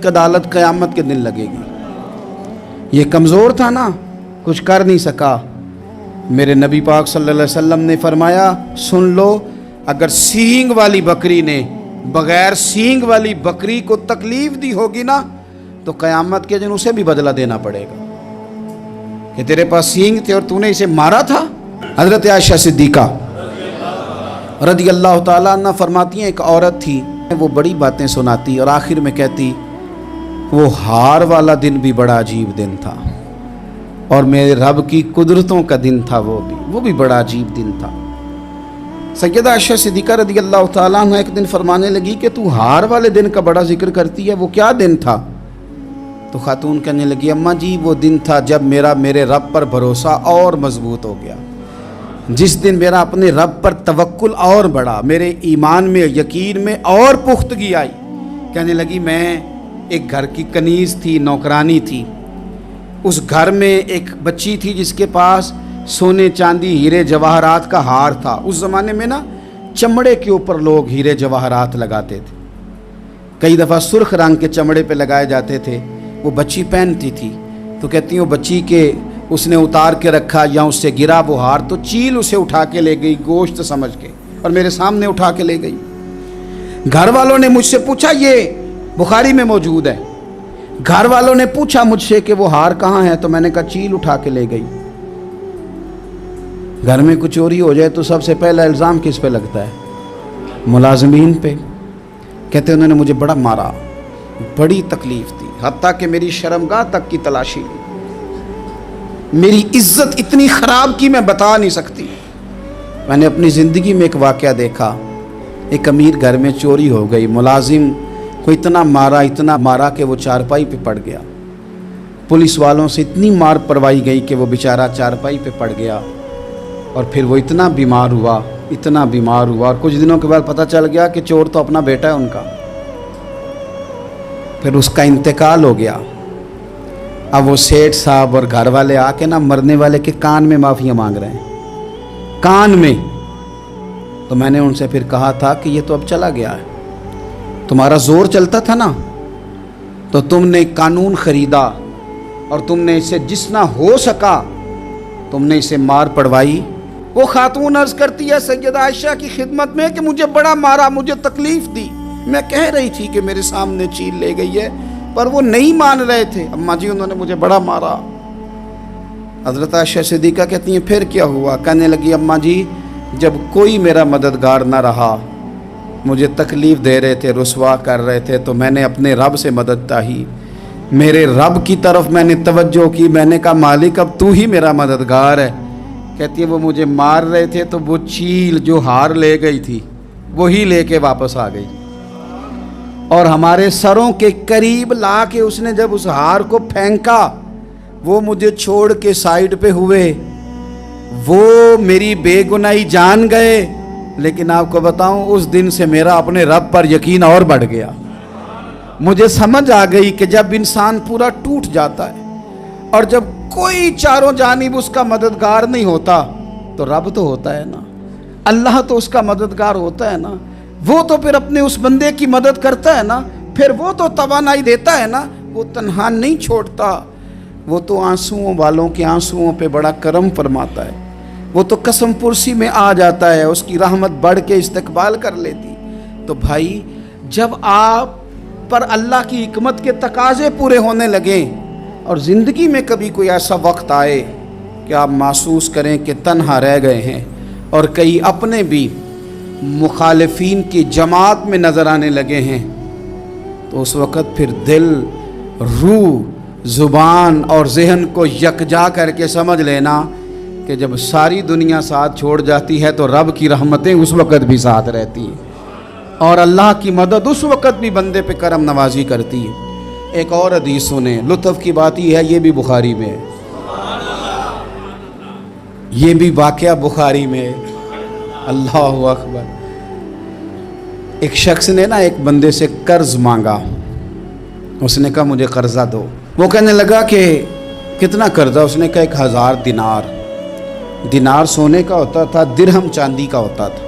ایک عدالت قیامت کے دن لگے گی۔ یہ کمزور تھا نا، کچھ کر نہیں سکا۔ میرے نبی پاک صلی اللہ علیہ وسلم نے فرمایا سن لو، اگر سینگ والی بکری نے بغیر سینگ والی بکری کو تکلیف دی ہوگی نا تو قیامت کے دن اسے بھی بدلہ دینا پڑے گا کہ تیرے پاس سینگ تھے اور تو نے اسے مارا تھا۔ حضرت عائشہ صدیقہ رضی اللہ تعالیٰ عنہ فرماتی ہیں ایک عورت تھی، وہ بڑی باتیں سناتی اور آخر میں کہتی وہ ہار والا دن بھی بڑا عجیب دن تھا اور میرے رب کی قدرتوں کا دن تھا، وہ بھی بڑا عجیب دن تھا۔ سیدہ عائشہ صدیقہ رضی اللہ تعالیٰ عنہ ایک دن فرمانے لگی کہ تو ہار والے دن کا بڑا ذکر کرتی ہے، وہ کیا دن تھا؟ تو خاتون کہنے لگی اماں جی وہ دن تھا جب میرے رب پر بھروسہ اور مضبوط ہو گیا، جس دن میرا اپنے رب پر توکل اور بڑھا، میرے ایمان میں یقین میں اور پختگی آئی۔ کہنے لگی میں ایک گھر کی کنیز تھی، نوکرانی تھی، اس گھر میں ایک بچی تھی جس کے پاس سونے چاندی ہیرے جواہرات کا ہار تھا۔ اس زمانے میں نا چمڑے کے اوپر لوگ ہیرے جواہرات لگاتے تھے، کئی دفعہ سرخ رنگ کے چمڑے پہ لگائے جاتے تھے، وہ بچی پہنتی تھی تو کہتی ہوں بچی کے اس نے اتار کے رکھا یا اس سے گرا وہ ہار تو چیل اسے اٹھا کے لے گئی گوشت سمجھ کے اور میرے سامنے اٹھا کے لے گئی۔ گھر والوں نے مجھ سے پوچھا، یہ بخاری میں موجود ہے، گھر والوں نے پوچھا مجھ سے کہ وہ ہار کہاں ہے تو میں نے کہا چیل اٹھا کے لے گئی۔ گھر میں کچھ چوری ہو جائے تو سب سے پہلا الزام کس پہ لگتا ہے؟ ملازمین پہ۔ کہتے انہوں نے مجھے بڑا مارا، بڑی تکلیف دی، حتیٰ کہ میری شرمگاہ تک کی تلاشی لی، میری عزت اتنی خراب کی میں بتا نہیں سکتی۔ میں نے اپنی زندگی میں ایک واقعہ دیکھا، ایک امیر گھر میں چوری ہو گئی، ملازم کو اتنا مارا کہ وہ چارپائی پہ پڑ گیا، پولیس والوں سے اتنی مار پروائی گئی کہ وہ بیچارہ چارپائی پہ پڑ گیا اور پھر وہ اتنا بیمار ہوا اور کچھ دنوں کے بعد پتہ چل گیا کہ چور تو اپنا بیٹا ہے ان کا، پھر اس کا انتقال ہو گیا۔ اب وہ سیٹھ صاحب اور گھر والے آ کے نا مرنے والے کے کان میں معافیاں مانگ رہے ہیں، کان میں۔ تو میں نے ان سے پھر کہا تھا کہ یہ تو اب چلا گیا ہے، تمہارا زور چلتا تھا نا تو تم نے قانون خریدا اور تم نے اسے جتنا ہو سکا تم نے اسے مار پڑوائی۔ وہ خاتون عرض کرتی ہے سیدہ عائشہ کی خدمت میں کہ مجھے بڑا مارا، مجھے تکلیف دی، میں کہہ رہی تھی کہ میرے سامنے چیل لے گئی ہے پر وہ نہیں مان رہے تھے، اماں جی انہوں نے مجھے بڑا مارا۔ حضرت عائشہ صدیقہ کہتی ہیں پھر کیا ہوا؟ کہنے لگی اماں جی جب کوئی میرا مددگار نہ رہا، مجھے تکلیف دے رہے تھے، رسوا کر رہے تھے، تو میں نے اپنے رب سے مدد چاہی، میرے رب کی طرف میں نے توجہ کی، میں نے کہا مالک اب تو ہی میرا مددگار ہے۔ کہتی ہے وہ مجھے مار رہے تھے تو وہ چیل جو ہار لے گئی تھی وہی لے کے واپس آ گئی اور ہمارے سروں کے قریب لا کے اس نے جب اس ہار کو پھینکا وہ مجھے چھوڑ کے سائیڈ پہ ہوئے، وہ میری بے گناہی جان گئے، لیکن آپ کو بتاؤں اس دن سے میرا اپنے رب پر یقین اور بڑھ گیا۔ مجھے سمجھ آ گئی کہ جب انسان پورا ٹوٹ جاتا ہے اور جب کوئی چاروں جانب اس کا مددگار نہیں ہوتا تو رب تو ہوتا ہے نا، اللہ تو اس کا مددگار ہوتا ہے نا، وہ تو پھر اپنے اس بندے کی مدد کرتا ہے نا، پھر وہ تو توانائی دیتا ہے نا، وہ تنہا نہیں چھوڑتا، وہ تو آنسوؤں والوں کے آنسوؤں پہ بڑا کرم فرماتا ہے، وہ تو قسم پرسی میں آ جاتا ہے، اس کی رحمت بڑھ کے استقبال کر لیتی۔ تو بھائی جب آپ پر اللہ کی حکمت کے تقاضے پورے ہونے لگیں اور زندگی میں کبھی کوئی ایسا وقت آئے کہ آپ محسوس کریں کہ تنہا رہ گئے ہیں اور کئی اپنے بھی مخالفین کی جماعت میں نظر آنے لگے ہیں، تو اس وقت پھر دل، روح، زبان اور ذہن کو یکجا کر کے سمجھ لینا کہ جب ساری دنیا ساتھ چھوڑ جاتی ہے تو رب کی رحمتیں اس وقت بھی ساتھ رہتی ہیں اور اللہ کی مدد اس وقت بھی بندے پہ کرم نوازی کرتی ہے۔ ایک اور حدیث سنیں، لطف کی بات یہ ہے یہ بھی بخاری میں ہے، یہ بھی واقعہ بخاری میں ہے۔ اللہ اکبر۔ ایک شخص نے نا ایک بندے سے قرض مانگا، اس نے کہا مجھے قرضہ دو، وہ کہنے لگا کہ کتنا قرضہ؟ اس نے کہا 1000 دینار، دینار سونے کا ہوتا تھا، درہم چاندی کا ہوتا تھا،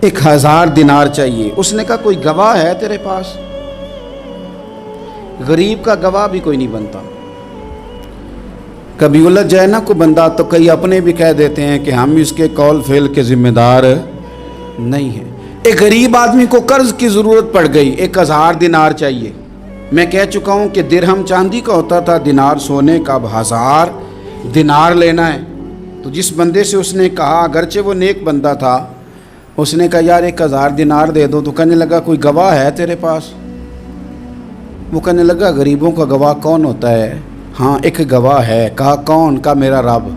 1000 دینار چاہیے۔ اس نے کہا کوئی گواہ ہے تیرے پاس؟ غریب کا گواہ بھی کوئی نہیں بنتا. کبھی الجھ جائے نا کوئی بندہ تو کئی اپنے بھی کہہ دیتے ہیں کہ ہم اس کے قول فعل کے ذمہ دار نہیں ہیں. ایک غریب آدمی کو قرض کی ضرورت پڑ گئی, 1000 دینار چاہیے. میں کہہ چکا ہوں کہ درہم چاندی کا ہوتا تھا, دینار سونے کا. اب 1000 دینار لینا ہے. تو جس بندے سے اس نے کہا, اگرچہ وہ نیک بندہ تھا, اس نے کہا یار 1000 دینار دے دو. تو کہنے لگا کوئی گواہ ہے تیرے پاس؟ وہ کہنے لگا غریبوں کا گواہ کون ہوتا ہے؟ ہاں ایک گواہ ہے. کہا کون؟ کہا میرا رب,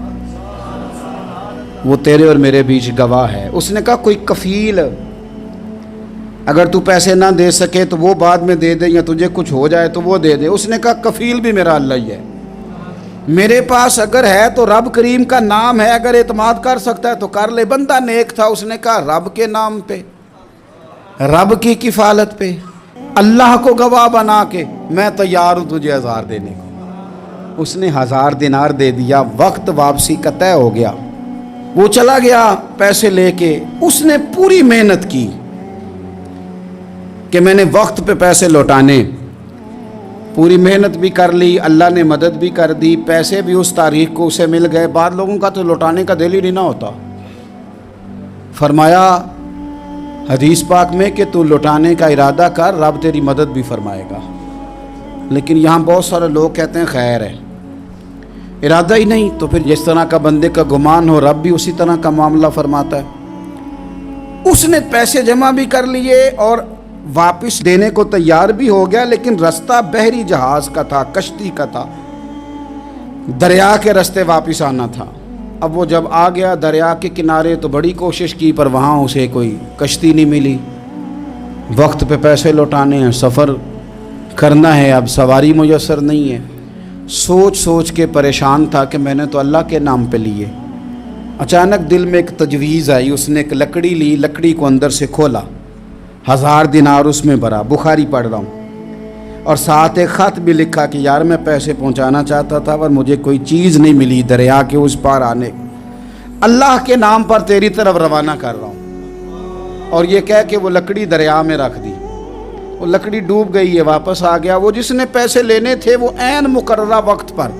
وہ تیرے اور میرے بیچ گواہ ہے. اس نے کہا کوئی کفیل, اگر تو پیسے نہ دے سکے تو وہ بعد میں دے دے, یا تجھے کچھ ہو جائے تو وہ دے دے. اس نے کہا کفیل بھی میرا اللہ ہی ہے. میرے پاس اگر ہے تو رب کریم کا نام ہے, اگر اعتماد کر سکتا ہے تو کر لے. بندہ نیک تھا, اس نے کہا رب کے نام پہ, رب کی کفالت پہ, اللہ کو گواہ بنا کے میں تیار ہوں تجھے 1000 دینے کو. اس نے 1000 دینار دے دیا. وقت واپسی کا طے ہو گیا. وہ چلا گیا پیسے لے کے. اس نے پوری محنت کی کہ میں نے وقت پہ پیسے لوٹانے, پوری محنت بھی کر لی, اللہ نے مدد بھی کر دی, پیسے بھی اس تاریخ کو اسے مل گئے. بعض لوگوں کا تو لوٹانے کا دل ہی نہیں نہ ہوتا. فرمایا حدیث پاک میں کہ تو لوٹانے کا ارادہ کر, رب تیری مدد بھی فرمائے گا. لیکن یہاں بہت سارے لوگ کہتے ہیں خیر ہے, ارادہ ہی نہیں. تو پھر جس طرح کا بندے کا گمان ہو, رب بھی اسی طرح کا معاملہ فرماتا ہے. اس نے پیسے جمع بھی کر لیے اور واپس دینے کو تیار بھی ہو گیا, لیکن رستہ بحری جہاز کا تھا, کشتی کا تھا, دریا کے رستے واپس آنا تھا. اب وہ جب آ گیا دریا کے کنارے تو بڑی کوشش کی, پر وہاں اسے کوئی کشتی نہیں ملی. وقت پہ پیسے لوٹانے ہیں, سفر کرنا ہے, اب سواری میسر نہیں ہے. سوچ سوچ کے پریشان تھا کہ میں نے تو اللہ کے نام پہ لیے. اچانک دل میں ایک تجویز آئی. اس نے ایک لکڑی لی, لکڑی کو اندر سے کھولا, 1000 دینار اس میں بھرا. بخاری پڑھ رہا ہوں, اور ساتھ ایک خط بھی لکھا کہ یار میں پیسے پہنچانا چاہتا تھا پر مجھے کوئی چیز نہیں ملی دریا کے اس پار آنے, اللہ کے نام پر تیری طرف روانہ کر رہا ہوں. اور یہ کہہ کہ وہ لکڑی دریا میں رکھ دی. وہ لکڑی ڈوب گئی ہے, واپس آ گیا. وہ جس نے پیسے لینے تھے وہ عین مقررہ وقت پر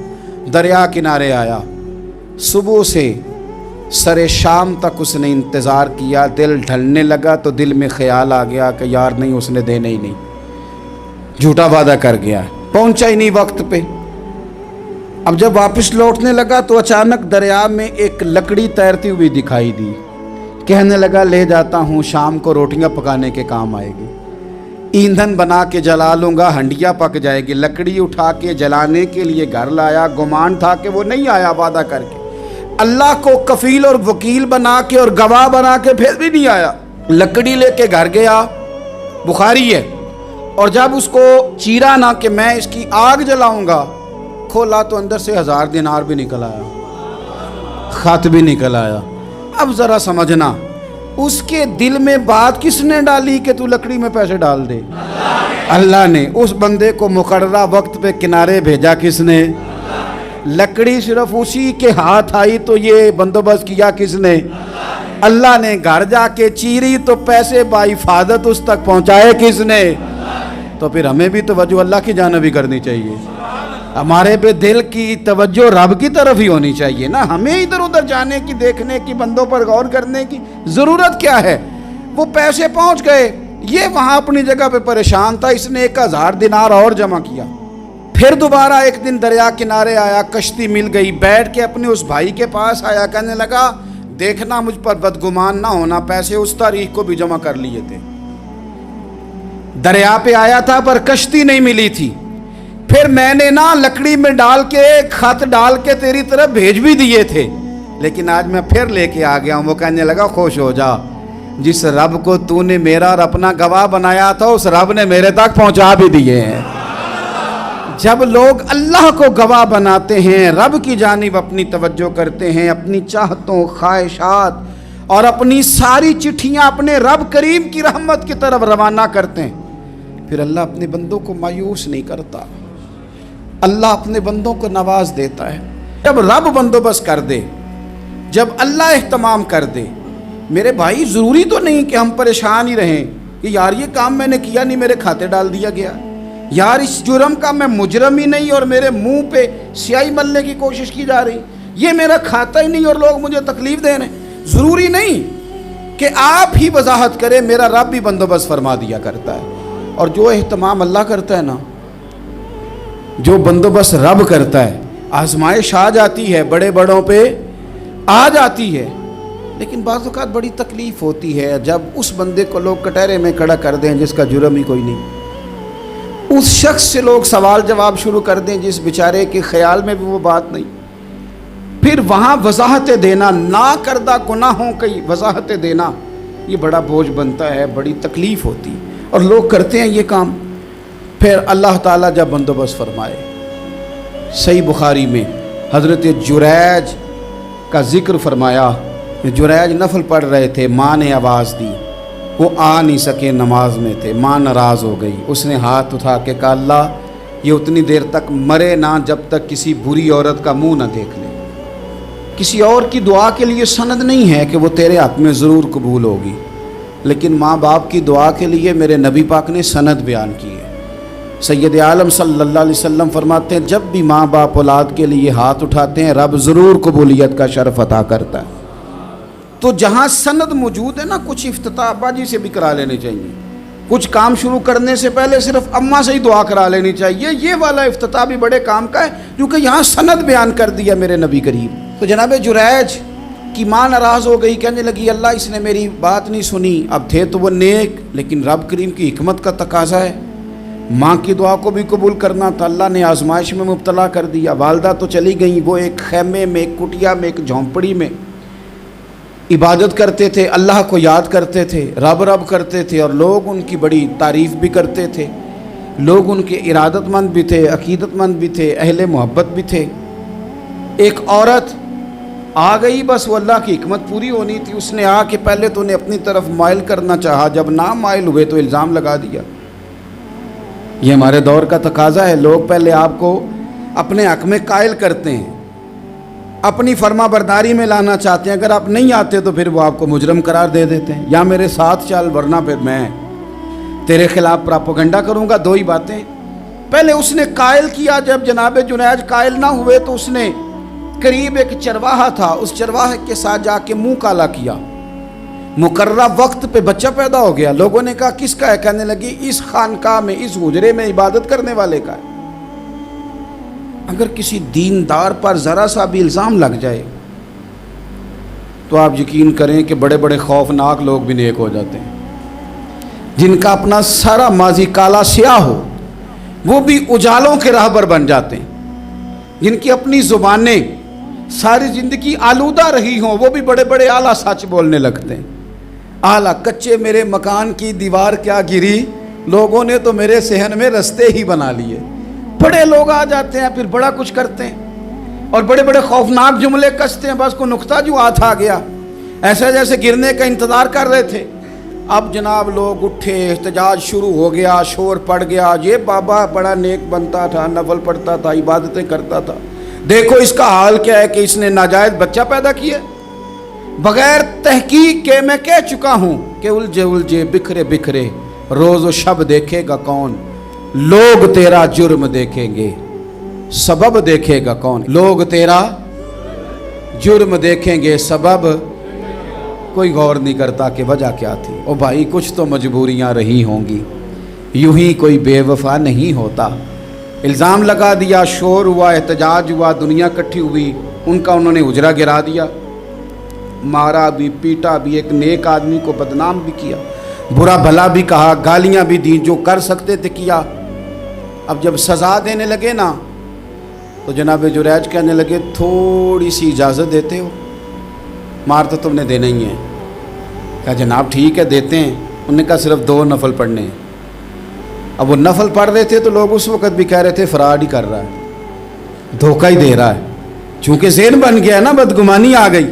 دریا کنارے آیا. صبح سے سر شام تک اس نے انتظار کیا. دل ڈھلنے لگا تو دل میں خیال آ گیا کہ یار نہیں, اس نے دینے ہی نہیں, جھوٹا وعدہ کر گیا, پہنچا ہی نہیں وقت پہ. اب جب واپس لوٹنے لگا تو اچانک دریا میں ایک لکڑی تیرتی ہوئی دکھائی دی. کہنے لگا لے جاتا ہوں, شام کو روٹیاں پکانے کے کام آئے گی, ایندھن بنا کے جلا لوں گا, ہنڈیا پک جائے گی. لکڑی اٹھا کے جلانے کے لیے گھر لایا. گمان تھا کہ وہ نہیں آیا وعدہ کر کے, اللہ کو کفیل اور وکیل بنا کے اور گواہ بنا کے پھر بھی نہیں آیا. لکڑی لے کے گھر گیا, بخاری ہے, اور جب اس کو چیرا نہ کہ میں اس کی آگ جلاؤں گا, کھولا تو اندر سے 1000 دینار بھی نکل آیا, خط بھی نکل آیا. اب ذرا سمجھنا, اس کے دل میں بات کس نے ڈالی کہ تو لکڑی میں پیسے ڈال دے؟ اللہ نے. اس بندے کو مقررہ وقت پہ کنارے بھیجا کس نے؟ لکڑی صرف اسی کے ہاتھ آئی تو یہ بندوبست کیا کس نے؟ اللہ نے. گھر جا کے چیری تو پیسے بحفاظت اس تک پہنچائے کس نے؟ تو پھر ہمیں بھی توجہ اللہ کی جانب ہی کرنی چاہیے. ہمارے پہ دل کی توجہ رب کی طرف ہی ہونی چاہیے نا. ہمیں ادھر ادھر جانے کی, دیکھنے کی, بندوں پر غور کرنے کی ضرورت کیا ہے؟ وہ پیسے پہنچ گئے, یہ وہاں اپنی جگہ پہ پریشان تھا. اس نے 1000 دینار اور جمع کیا. پھر دوبارہ ایک دن دریا کنارے آیا, کشتی مل گئی. بیٹھ کے اپنے اس بھائی کے پاس آیا, کہنے لگا دیکھنا مجھ پر بدگمان نہ ہونا, پیسے اس تاریخ کو بھی جمع کر لیے تھے. دریا پہ آیا تھا پر کشتی نہیں ملی تھی. پھر میں نے نا لکڑی میں ڈال کے خط ڈال کے تیری طرف بھیج بھی دیے تھے, لیکن آج میں پھر لے کے آ گیا ہوں. وہ کہنے لگا خوش ہو جا, جس رب کو تو نے میرا اور اپنا گواہ بنایا تھا اس رب نے میرے تک پہنچا بھی دیے ہیں. جب لوگ اللہ کو گواہ بناتے ہیں, رب کی جانب اپنی توجہ کرتے ہیں, اپنی چاہتوں, خواہشات اور اپنی ساری چٹھیاں اپنے رب کریم کی رحمت کی طرف روانہ کرتے ہیں, پھر اللہ اپنے بندوں کو مایوس نہیں کرتا. اللہ اپنے بندوں کو نواز دیتا ہے. جب رب بندوبست کر دے, جب اللہ اہتمام کر دے. میرے بھائی ضروری تو نہیں کہ ہم پریشان ہی رہیں کہ یار یہ کام میں نے کیا نہیں, میرے کھاتے ڈال دیا گیا, یار اس جرم کا میں مجرم ہی نہیں اور میرے منہ پہ سیاہی ملنے کی کوشش کی جا رہی, یہ میرا کھاتا ہی نہیں اور لوگ مجھے تکلیف دے رہے ہیں. ضروری نہیں کہ آپ ہی وضاحت کریں, میرا رب بھی بندوبست فرما دیا کرتا ہے. اور جو اہتمام اللہ کرتا ہے نا, جو بندوبست رب کرتا ہے, آزمائش آ جاتی ہے, بڑے بڑوں پہ آ جاتی ہے, لیکن بعض اوقات بڑی تکلیف ہوتی ہے جب اس بندے کو لوگ کٹہرے میں کھڑا کر دیں جس کا جرم ہی کوئی نہیں, اس شخص سے لوگ سوال جواب شروع کر دیں جس بیچارے کے خیال میں بھی وہ بات نہیں. پھر وہاں وضاحتیں دینا, نہ کردہ گناہوں کی وضاحتیں دینا, یہ بڑا بوجھ بنتا ہے, بڑی تکلیف ہوتی, اور لوگ کرتے ہیں یہ کام. پھر اللہ تعالیٰ جب بندوبست فرمائے, صحیح بخاری میں حضرت جریج کا ذکر فرمایا. جریج نفل پڑھ رہے تھے, ماں نے آواز دی, وہ آ نہیں سکے, نماز میں تھے, ماں ناراض ہو گئی. اس نے ہاتھ اٹھا کے کہا اللہ یہ اتنی دیر تک مرے نہ جب تک کسی بری عورت کا منہ نہ دیکھ لے. کسی اور کی دعا کے لیے سند نہیں ہے کہ وہ تیرے حق میں ضرور قبول ہوگی, لیکن ماں باپ کی دعا کے لیے میرے نبی پاک نے سند بیان کی ہے. سید عالم صلی اللہ علیہ وسلم فرماتے ہیں جب بھی ماں باپ اولاد کے لیے ہاتھ اٹھاتے ہیں رب ضرور قبولیت کا شرف عطا کرتا ہے. تو جہاں سند موجود ہے نا, کچھ افتتاح ابا جی سے بھی کرا لینے چاہیے, کچھ کام شروع کرنے سے پہلے صرف اماں سے ہی دعا کرا لینی چاہیے. یہ والا افتتاح بھی بڑے کام کا ہے کیونکہ یہاں سند بیان کر دیا میرے نبی کریم. تو جناب جریج کی ماں ناراض ہو گئی, کہنے لگی اللہ اس نے میری بات نہیں سنی. اب تھے تو وہ نیک, لیکن رب کریم کی حکمت کا تقاضا ہے, ماں کی دعا کو بھی قبول کرنا تھا. اللہ نے آزمائش میں مبتلا کر دیا. والدہ تو چلی گئیں, وہ ایک خیمے میں, ایک کٹیا میں, ایک جھونپڑی میں عبادت کرتے تھے, اللہ کو یاد کرتے تھے, رب رب کرتے تھے, اور لوگ ان کی بڑی تعریف بھی کرتے تھے. لوگ ان کے ارادت مند بھی تھے, عقیدت مند بھی تھے, اہل محبت بھی تھے. ایک عورت آ گئی, بس وہ اللہ کی حکمت پوری ہونی تھی. اس نے آ کے پہلے تو انہیں اپنی طرف مائل کرنا چاہا, جب نہ مائل ہوئے تو الزام لگا دیا. یہ ہمارے دور کا تقاضا ہے, لوگ پہلے آپ کو اپنے حق میں قائل کرتے ہیں, اپنی فرما برداری میں لانا چاہتے ہیں. اگر آپ نہیں آتے تو پھر وہ آپ کو مجرم قرار دے دیتے ہیں, یا میرے ساتھ چل ورنہ پھر میں تیرے خلاف پراپیگنڈا کروں گا. دو ہی باتیں. پہلے اس نے قائل کیا, جب جناب جنیج قائل نہ ہوئے تو اس نے قریب ایک چرواہا تھا, اس چرواہے کے ساتھ جا کے منہ کالا کیا. مقررہ وقت پہ بچہ پیدا ہو گیا. لوگوں نے کہا کس کا ہے؟ کہنے لگی اس خانقاہ میں, اس حجرے میں عبادت کرنے والے کا ہے. اگر کسی دیندار پر ذرا سا بھی الزام لگ جائے تو آپ یقین کریں کہ بڑے بڑے خوفناک لوگ بھی نیک ہو جاتے ہیں. جن کا اپنا سارا ماضی کالا سیاہ ہو وہ بھی اجالوں کے راہبر بن جاتے ہیں. جن کی اپنی زبانیں ساری زندگی آلودہ رہی ہوں وہ بھی بڑے بڑے اعلیٰ سچ بولنے لگتے ہیں. اعلیٰ کچے میرے مکان کی دیوار کیا گری, لوگوں نے تو میرے صحن میں رستے ہی بنا لیے. بڑے لوگ آ جاتے ہیں, پھر بڑا کچھ کرتے ہیں اور بڑے بڑے خوفناک جملے کستے ہیں. بس کو نقطہ جو ہاتھ آ گیا, ایسا جیسے گرنے کا انتظار کر رہے تھے. اب جناب لوگ اٹھے, احتجاج شروع ہو گیا, شور پڑ گیا. یہ بابا بڑا نیک بنتا تھا, نفل پڑھتا تھا, عبادتیں کرتا تھا, دیکھو اس کا حال کیا ہے کہ اس نے ناجائز بچہ پیدا کیا. بغیر تحقیق کے میں کہہ چکا ہوں کہ الجھے الجھے بکھرے بکھرے روز و شب دیکھے گا کون. لوگ تیرا جرم دیکھیں گے, سبب دیکھے گا کون. لوگ تیرا جرم دیکھیں گے, سبب کوئی غور نہیں کرتا کہ وجہ کیا تھی. او بھائی کچھ تو مجبوریاں رہی ہوں گی, یوں ہی کوئی بے وفا نہیں ہوتا. الزام لگا دیا, شور ہوا, احتجاج ہوا, دنیا اکٹھی ہوئی, ان کا انہوں نے حجرہ گرا دیا, مارا بھی, پیٹا بھی, ایک نیک آدمی کو بدنام بھی کیا, برا بھلا بھی کہا, گالیاں بھی دیں, جو کر سکتے تھے کیا. اب جب سزا دینے لگے نا تو جناب جریج کہنے لگے تھوڑی سی اجازت دیتے ہو, مار تو تم نے دینا ہی ہے. کہا جناب ٹھیک ہے دیتے ہیں. انہوں نے کہا صرف 2 نفل پڑھنے ہیں. اب وہ نفل پڑھ رہے تھے تو لوگ اس وقت بھی کہہ رہے تھے فراڈ ہی کر رہا ہے, دھوکہ ہی دے رہا ہے. چونکہ ذہن بن گیا نا, بدگمانی آ گئی.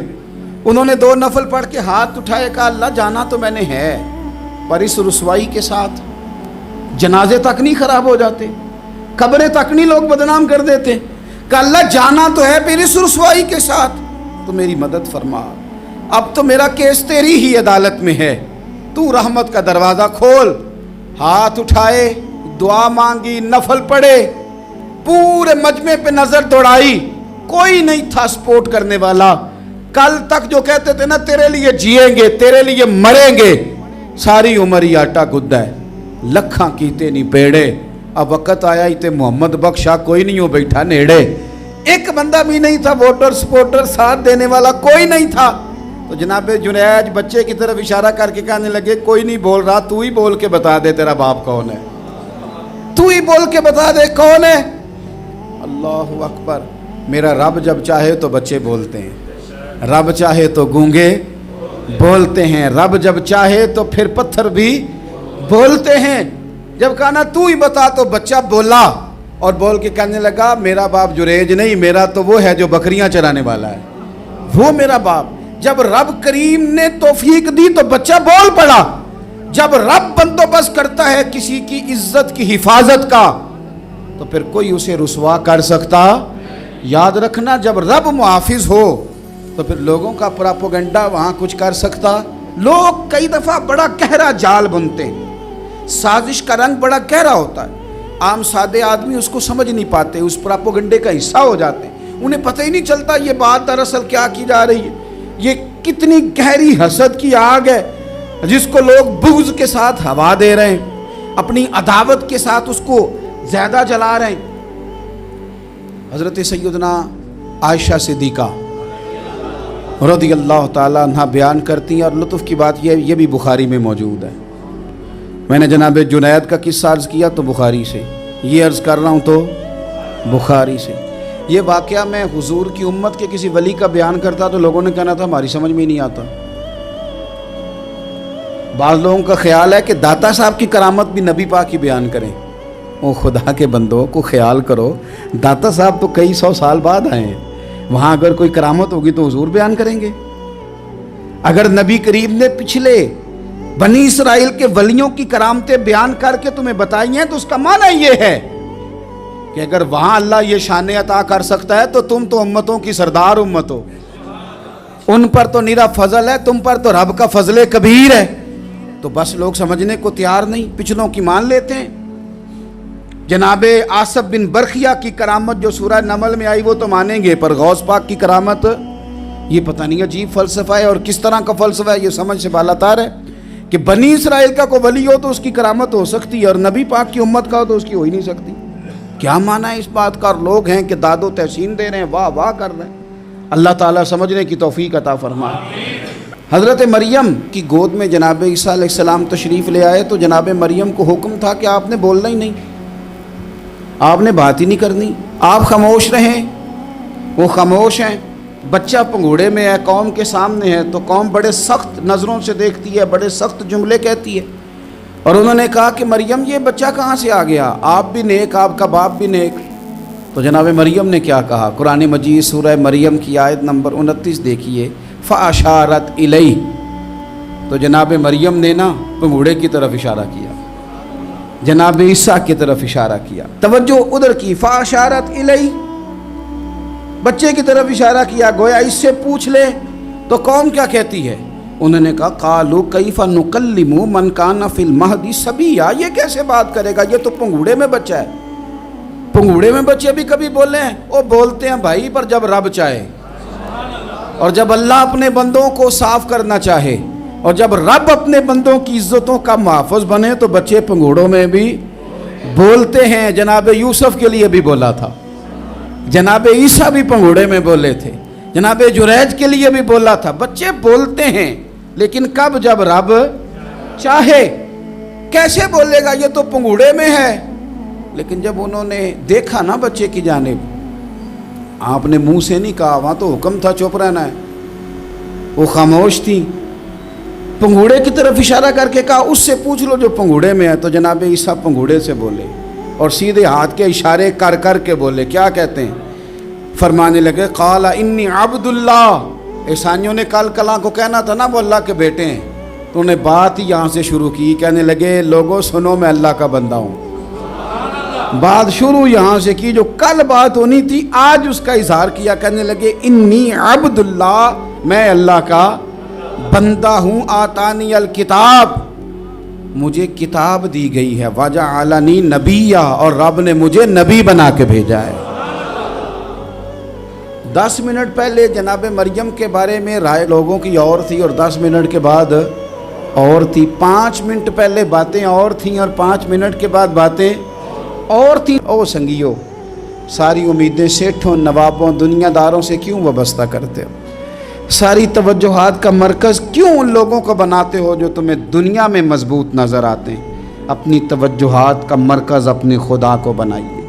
انہوں نے 2 نفل پڑھ کے ہاتھ اٹھائے, کہا اللہ جانا تو میں نے ہے, پر اس رسوائی کے ساتھ جنازے تک نہیں خراب ہو جاتے, قبریں تک نہیں لوگ بدنام کر دیتے. کہ اللہ جانا تو ہے, پھر اس رسوائی کے ساتھ تو میری مدد فرما. اب تو میرا کیس تیری ہی عدالت میں ہے, تو رحمت کا دروازہ کھول. ہاتھ اٹھائے, دعا مانگی, نفل پڑھے, پورے مجمع پہ نظر دوڑائی, کوئی نہیں تھا سپورٹ کرنے والا. کل تک جو کہتے تھے نا تیرے لیے جیئیں گے, تیرے لیے مریں گے, ساری عمر ہی آٹا گدہ ہے, لکھاں کیتے نہیں پیڑے. اب وقت آیا ہی تے محمد بخشا کوئی نہیں ہو بیٹھا نیڑے. ایک بندہ بھی نہیں تھا ووٹر سپورٹر ساتھ دینے والا, کوئی نہیں تھا. تو جناب جنید بچے کی طرف اشارہ کر کے کہنے لگے کوئی نہیں بول رہا, تو ہی بول کے بتا دے تیرا باپ کون ہے, تو ہی بول کے بتا دے کون ہے. اللہ اکبر. میرا رب جب چاہے تو بچے بولتے ہیں, رب چاہے تو گونگے بولتے ہیں, رب جب چاہے تو پھر پتھر بھی بولتے ہیں. جب کہا نا تو ہی بتا تو بچہ بولا, اور بول کے کہنے لگا میرا باپ جریج نہیں, میرا تو وہ ہے جو بکریاں چرانے والا ہے, وہ میرا باپ. جب رب کریم نے توفیق دی تو بچہ بول پڑا. جب رب بندوبست کرتا ہے کسی کی عزت کی حفاظت کا تو پھر کوئی اسے رسوا کر سکتا. یاد رکھنا جب رب محافظ ہو تو پھر لوگوں کا پراپوگنڈا وہاں کچھ کر سکتا. لوگ کئی دفعہ بڑا گہرا جال بنتے ہیں, سازش کا رنگ بڑا گہرا ہوتا ہے, عام سادے آدمی اس کو سمجھ نہیں پاتے, اس پراپوگنڈے کا حصہ ہو جاتے ہیں, انہیں پتہ ہی نہیں چلتا یہ بات دراصل کیا کی جا رہی ہے. یہ کتنی گہری حسد کی آگ ہے جس کو لوگ بغض کے ساتھ ہوا دے رہے ہیں, اپنی عداوت کے ساتھ اس کو زیادہ جلا رہے ہیں. حضرت سیدنا عائشہ صدیقہ رضی اللہ تعالیٰ عنہ بیان کرتی ہیں, اور لطف کی بات یہ بھی بخاری میں موجود ہے. میں نے جناب جنید کا قصہ عرض کیا تو بخاری سے, یہ عرض کر رہا ہوں تو بخاری سے. یہ واقعہ میں حضور کی امت کے کسی ولی کا بیان کرتا تو لوگوں نے کہنا تھا ہماری سمجھ میں نہیں آتا. بعض لوگوں کا خیال ہے کہ داتا صاحب کی کرامت بھی نبی پاک کی بیان کریں. او خدا کے بندوں کو خیال کرو, داتا صاحب تو کئی سو سال بعد آئے ہیں, وہاں اگر کوئی کرامت ہوگی تو حضور بیان کریں گے. اگر نبی کریم نے پچھلے بنی اسرائیل کے ولیوں کی کرامتیں بیان کر کے تمہیں بتائی ہیں تو اس کا معنی یہ ہے کہ اگر وہاں اللہ یہ شان عطا کر سکتا ہے تو تم تو امتوں کی سردار امت ہو, ان پر تو نیرا فضل ہے, تم پر تو رب کا فضل کبیر ہے. تو بس لوگ سمجھنے کو تیار نہیں, پچھلوں کی مان لیتے ہیں. جناب آصف بن برخیہ کی کرامت جو سورہ نمل میں آئی وہ تو مانیں گے, پر غوث پاک کی کرامت یہ پتہ نہیں عجیب فلسفہ ہے, اور کس طرح کا فلسفہ ہے یہ سمجھ سے بالاتار ہے کہ بنی اسرائیل کا کوئی ولی ہو تو اس کی کرامت ہو سکتی ہے, اور نبی پاک کی امت کا ہو تو اس کی ہو ہی نہیں سکتی. کیا معنی ہے اس بات کا؟ اور لوگ ہیں کہ داد و تحسین دے رہے ہیں, واہ واہ کر رہے ہیں. اللہ تعالیٰ سمجھنے کی توفیق عطا فرمائے. حضرت مریم کی گود میں جناب عیسیٰ علیہ السلام تشریف لے آئے تو جناب مریم کو حکم تھا کہ آپ نے بولنا ہی نہیں, آپ نے بات ہی نہیں کرنی, آپ خاموش رہیں. وہ خاموش ہیں. بچہ پنگوڑے میں ہے, قوم کے سامنے ہے, تو قوم بڑے سخت نظروں سے دیکھتی ہے, بڑے سخت جملے کہتی ہے. اور انہوں نے کہا کہ مریم یہ بچہ کہاں سے آ گیا, آپ بھی نیک, آپ کا باپ بھی نیک. تو جناب مریم نے کیا کہا؟ قرآن مجید سورہ مریم کی آیت نمبر 29 دیکھیے. فَأَشَارَتْ إِلَيْهِ. تو جناب مریم نے نا پنگوڑے کی طرف اشارہ کیا, جناب عیسیٰ کی طرف اشارہ کیا, توجہ ادھر کی. فَأَشَارَتْ إِلَيْهِ, بچے کی طرف اشارہ کیا, گویا اس سے پوچھ لے. تو قوم کیا کہتی ہے؟ انہوں نے کہا قَالُوا كَيْفَ نُكَلِّمُ مَنْ كَانَ فِي الْمَهْدِ صَبِيًّا, یہ کیسے بات کرے گا, یہ تو پنگوڑے میں بچہ ہے. پنگوڑے میں بچے بھی کبھی بولے ہیں؟ وہ بولتے ہیں بھائی, پر جب رب چاہے, اور جب اللہ اپنے بندوں کو صاف کرنا چاہے, اور جب رب اپنے بندوں کی عزتوں کا محافظ بنے تو بچے پنگوڑوں میں بھی بولتے ہیں. جناب یوسف کے لیے بھی بولا تھا, جناب عیسیٰ بھی پنگوڑے میں بولے تھے, جناب جریج کے لیے بھی بولا تھا. بچے بولتے ہیں, لیکن کب؟ جب رب چاہے. کیسے بولے گا, یہ تو پنگوڑے میں ہے. لیکن جب انہوں نے دیکھا نا بچے کی جانب, آپ نے منہ سے نہیں کہا, وہاں تو حکم تھا چپ رہنا ہے. وہ خاموش تھی, پنگوڑے کی طرف اشارہ کر کے کہا اس سے پوچھ لو جو پنگوڑے میں ہے. تو جناب عیسیٰ پنگوڑے سے بولے اور سیدھے ہاتھ کے اشارے کر کر کے بولے. کیا کہتے ہیں؟ فرمانے لگے قال انی عبد اللہ. عیسائیوں نے کل کلاں کو کہنا تھا نا وہ اللہ کے بیٹے ہیں, تو انہیں بات ہی یہاں سے شروع کی. کہنے لگے لوگوں سنو, میں اللہ کا بندہ ہوں. بات شروع یہاں سے کی, جو کل بات ہونی تھی آج اس کا اظہار کیا. کہنے لگے انی عبد اللہ, میں اللہ کا بندہ ہوں. آتانی الکتاب, مجھے کتاب دی گئی ہے، وَجَعَلَنِي نَبِيًّا، اور رب نے مجھے نبی بنا کے بھیجا ہے۔ 10 منٹ پہلے جناب مریم کے بارے میں رائے لوگوں کی اور تھی، اور 10 منٹ کے بعد اور تھی۔ 5 منٹ پہلے باتیں اور تھیں، اور 5 منٹ کے بعد باتیں اور تھیں۔ او سنگیو، ساری امیدیں سیٹھوں، نوابوں، دنیا داروں سے کیوں وابستہ کرتے ہو؟ ساری توجہات کا مرکز کیوں ان لوگوں کو بناتے ہو جو تمہیں دنیا میں مضبوط نظر آتے ہیں؟ اپنی توجہات کا مرکز اپنے خدا کو بنائیے،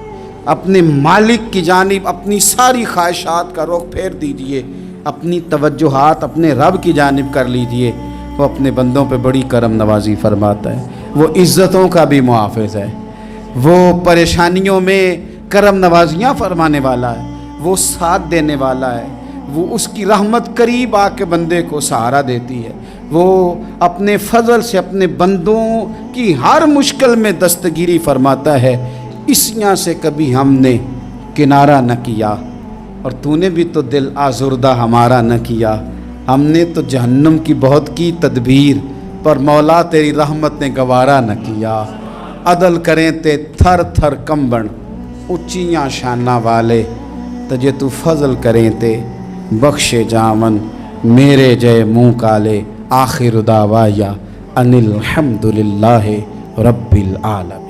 اپنے مالک کی جانب اپنی ساری خواہشات کا رخ پھیر دیجئے، اپنی توجہات اپنے رب کی جانب کر لیجئے۔ وہ اپنے بندوں پہ بڑی کرم نوازی فرماتا ہے، وہ عزتوں کا بھی محافظ ہے، وہ پریشانیوں میں کرم نوازیاں فرمانے والا ہے، وہ ساتھ دینے والا ہے، وہ اس کی رحمت قریب آ کے بندے کو سہارا دیتی ہے، وہ اپنے فضل سے اپنے بندوں کی ہر مشکل میں دستگیری فرماتا ہے۔ اسیاں سے کبھی ہم نے کنارہ نہ کیا، اور تو نے بھی تو دل آزردہ ہمارا نہ کیا۔ ہم نے تو جہنم کی بہت کی تدبیر، پر مولا تیری رحمت نے گوارا نہ کیا۔ عدل کریں تے تھر تھر کمبن، اچیاں شانہ والے، تجھے تو فضل کریں تے بخشے جامن، میرے جے منہ کالے۔ آخر دعوایا ان الحمدللہ رب العالمین۔